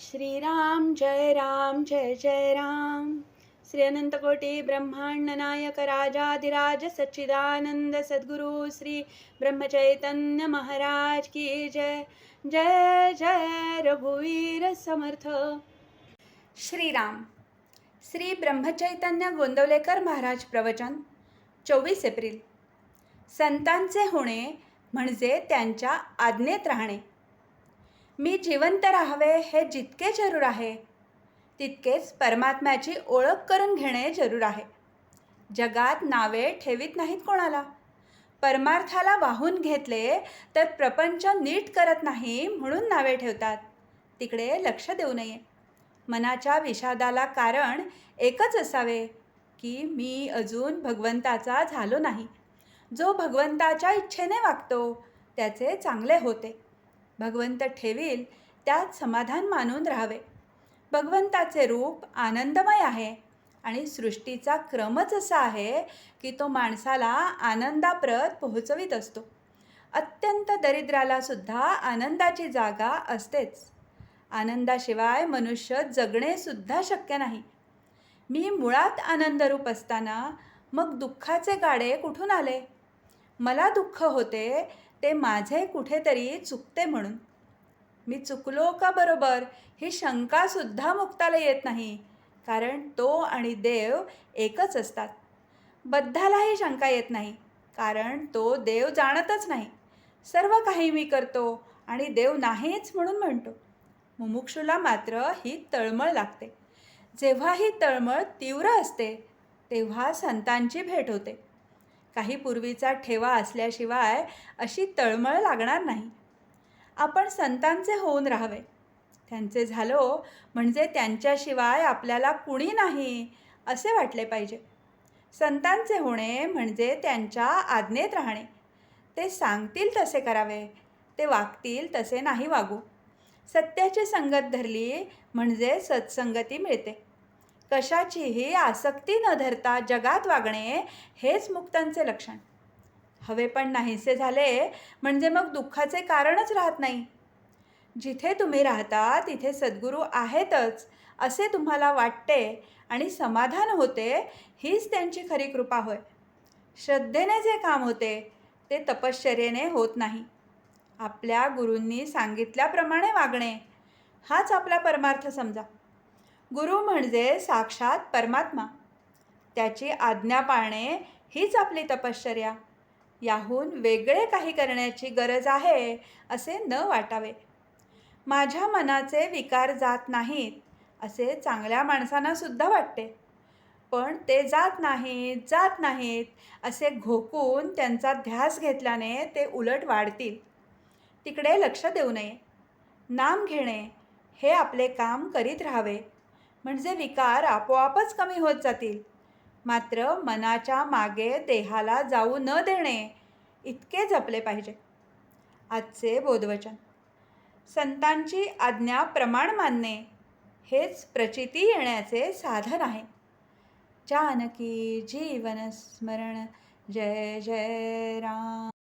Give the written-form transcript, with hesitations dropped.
श्रीराम जय जय राम। श्री अनंतकोटी ब्रह्मांड नायक राजाधिराज सच्चिदानंद सद्गुरु श्री ब्रह्मचैतन्य महाराज की जय। जय जय रघुवीर समर्थ। श्रीराम। श्री ब्रह्मचैतन्य गोंदवलेकर महाराज प्रवचन 24 एप्रिल। संतांचे होणे म्हणजे त्यांच्या आज्ञेत राहणे। मी जिवंत राहावे हे जितके जरूर आहे तितकेच परमात्म्याची ओळख करून घेणे जरूर आहे। जगात नावे ठेवीत नाहीत कोणाला। परमार्थाला वाहून घेतले तर प्रपंच नीट करत नाही म्हणून नावे ठेवतात। तिकडे लक्ष देऊ नये। मनाच्या विषादाला कारण एकच असावे की मी अजून भगवंताचा झालो नाही। जो भगवंताच्या इच्छेने वागतो त्याचे चांगले होते। भगवंत ठेवील त्यात समाधान मानून राहावे। भगवंताचे रूप आनंदमय आहे आणि सृष्टीचा क्रमच असा आहे की तो माणसाला आनंदाप्रत पोहोचवित असतो। अत्यंत दरिद्राला सुद्धा आनंदाची जागा असतेच। आनंदाशिवाय मनुष्य जगणे सुद्धा शक्य नाही। मी मुळात आनंदरूप असताना मग दुःखाचे गाडे कुठून आले? मला दुःख होते ते माझे कुठेतरी चुकते म्हणून। मी चुकलो का बरोबर ही शंकासुद्धा मुक्ताला येत नाही, कारण तो आणि देव एकच असतात। बद्धालाही शंका येत नाही, कारण तो देव जाणतच नाही। सर्व काही मी करतो आणि देव नाहीच म्हणून म्हणतो। मुमुक्षूला मात्र ही तळमळ लागते। जेव्हा ही तळमळ तीव्र असते तेव्हा संतांची भेट होते। काही पूर्वीचा ठेवा असल्याशिवाय अशी तळमळ लागणार नाही। आपण संतांचे होऊन राहावे। त्यांचे झालो म्हणजे त्यांच्याशिवाय आपल्याला कुणी नाही असे वाटले पाहिजे। संतांचे होणे म्हणजे त्यांच्या आज्ञेत राहणे। ते सांगतील तसे करावे, ते वागतील तसे नाही वागू। सत्याची संगत धरली म्हणजे सत्संगती मिळते। कशाचीही आसक्ती न धरता जगात वागणे हेच मुक्तांचे लक्षण। हवे पण नाहीसे झाले म्हणजे मग दुःखाचे कारणच राहत नाही। जिथे तुम्ही राहता तिथे सद्गुरू आहेतच असे तुम्हाला वाटते आणि समाधान होते, हीच त्यांची खरी कृपा होय। श्रद्धेने जे काम होते ते तपश्चर्येने होत नाही। आपल्या गुरूंनी सांगितल्याप्रमाणे वागणे हाच आपला परमार्थ समजा। गुरु म्हणजे साक्षात परमात्मा। त्याची आज्ञा पाळणे हीच आपली तपश्चर्या। याहून वेगळे काही करण्याची गरज आहे असे न वाटावे। माझ्या मनाचे विकार जात नाहीत असे चांगल्या माणसांना सुद्धा वाटते, पण ते जात नाहीत असे घोकून त्यांचा ध्यास घेतल्याने ते उलट वाढतील। तिकडे लक्ष देऊ नये। नाम घेणे हे आपले काम करीत राहावे म्हणजे विकार आपोआपच कमी होत जातील। मात्र मनाच्या मागे देहाला जाऊ न देणे इतके जपले पाहिजे। आजचे बोधवचन। संतांची आज्ञा प्रमाण मानणे हेच प्रचिती येण्याचे साधन आहे। जानकी जीवन स्मरण। जय जय राम।